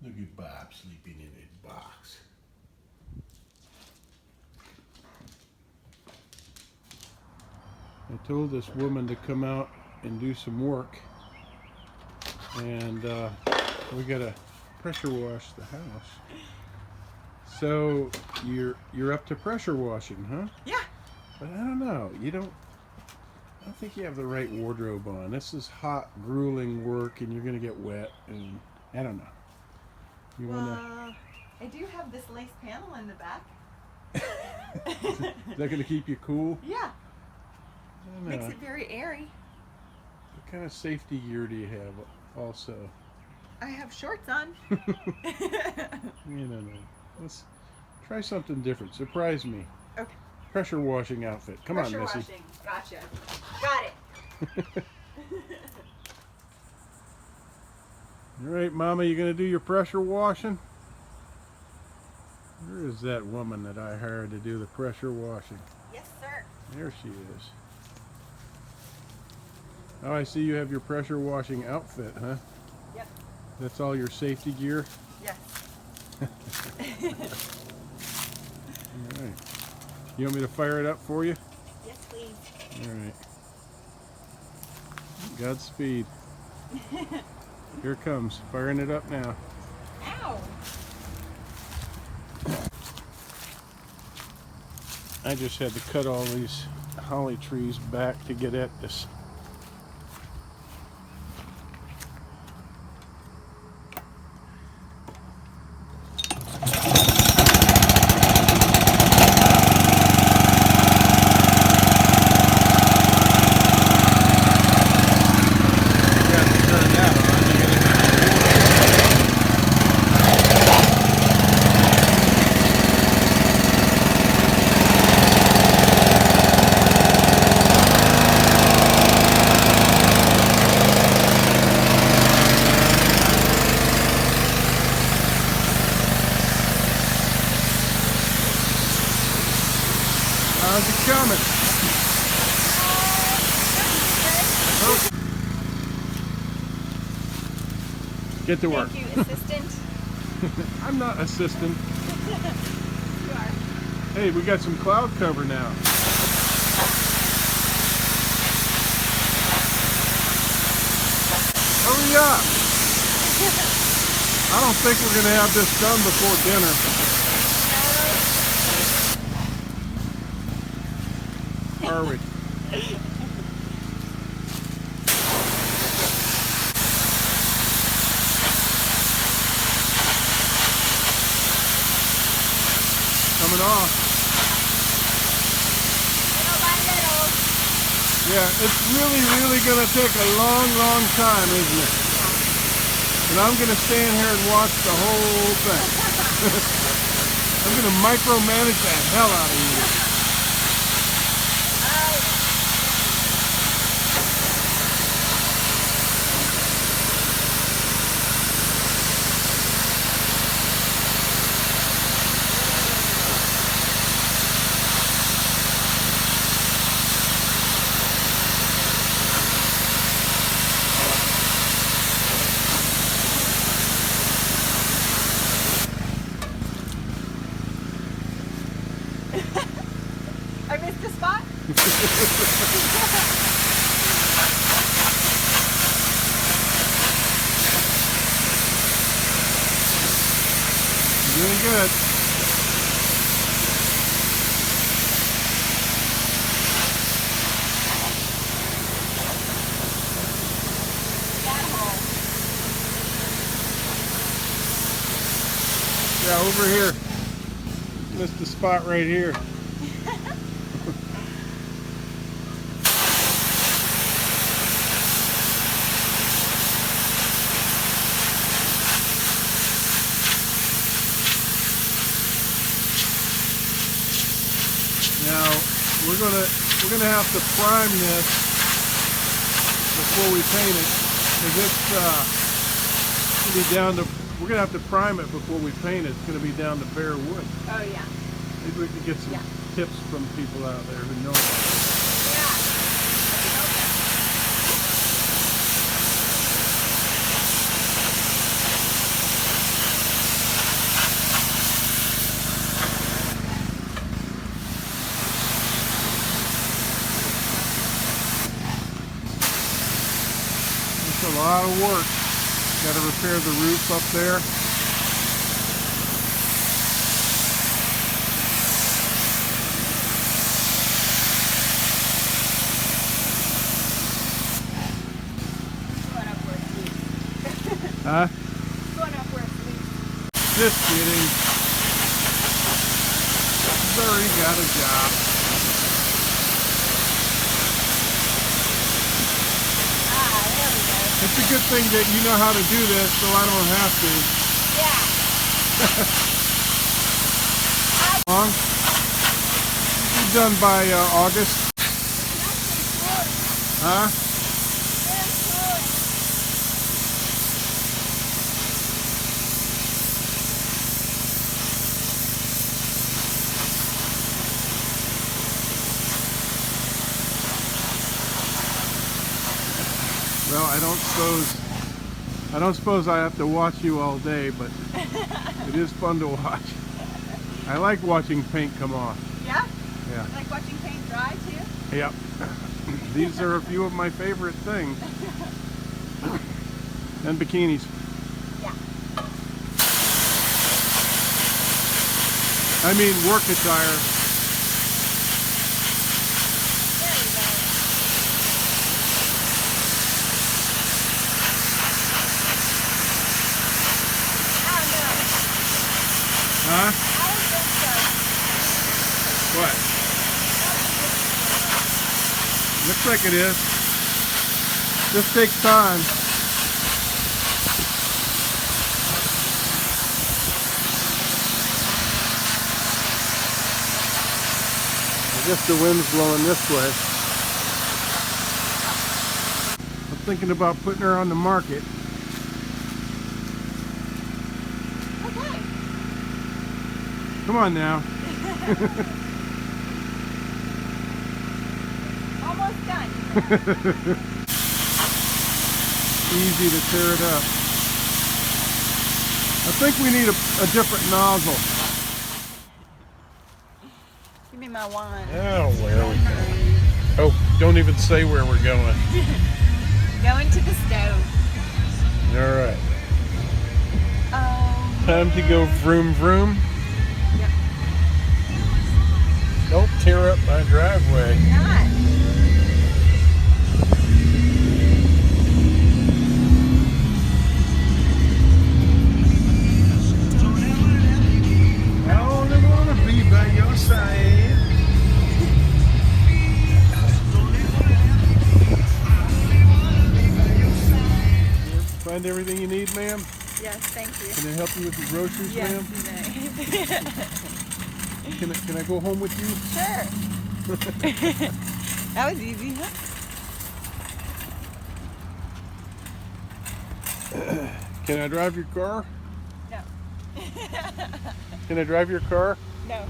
Look at Bob sleeping in his box. I told this woman to come out and do some work, and we gotta pressure wash the house. So you're up to pressure washing, huh? Yeah. But I don't know. I don't think you have the right wardrobe on. This is hot, grueling work, and you're gonna get wet, and I don't know. You wanna? I do have this lace panel in the back. Is that gonna keep you cool? Yeah. I don't know. Makes it very airy. What kind of safety gear do you have also? I have shorts on. You don't know. Let's try something different. Surprise me. Okay. Pressure washing outfit. Come on, Missy. Pressure washing. Gotcha. Got it. All right, Mama, you gonna do your pressure washing? Where is that woman that I hired to do the pressure washing? Yes, sir. There she is. Oh, I see you have your pressure washing outfit, huh? Yep. That's all your safety gear? Yes. All right. You want me to fire it up for you? Yes, please. All right. Godspeed. Here it comes. Firing it up now. Ow! I just had to cut all these holly trees back to get at this. How's it coming? Get to work. Thank you, assistant. I'm not assistant. You are. Hey, we got some cloud cover now. Hurry up! I don't think we're going to have this done before dinner. Are we? Coming off. Little by little. Yeah, it's really going to take a long time, isn't it? And I'm going to stand here and watch the whole thing. I'm going to micromanage the hell out of you. I missed a spot? Doing good. Yeah, over here. Missed the spot right here. Now we're gonna have to prime this before we paint it, because it's gonna be down to. We're gonna have to prime it before we paint it. It's gonna be down to bare wood. Oh yeah. Maybe we could get some tips from people out there who know about it. a lot of work. Got to repair the roof up there. Going up where it's loose. Huh? Going up where it's loose. Just kidding. He's already got a job. Ah, there we go. It's a good thing that you know how to do this, so I don't have to. Yeah. Long? Be done by August. Huh? Well, I don't suppose I have to watch you all day, but it is fun to watch. I like watching paint come off. Yeah? Yeah. You like watching paint dry too? Yep. These are a few of my favorite things. And bikinis. Yeah. I mean work attire. There we go. Oh no. Huh? I don't think so. What? Looks like it is. This takes time. I guess the wind's blowing this way. I'm thinking about putting her on the market. Okay. Come on now. Almost done. Easy to tear it up. I think we need a different nozzle. Give me my wand. Oh, where are we going? Oh, don't even say where we're going. Going to the stove. All right. Oh. Time to go vroom vroom. Yep. Don't tear up my driveway. Not. I only want to be by your side. Find everything you need, ma'am? Yes, thank you. Can I help you with your groceries, Yes, ma'am? you may. Can I go home with you? Sure. That was easy, huh? Can I drive your car? No. Can I drive your car? No.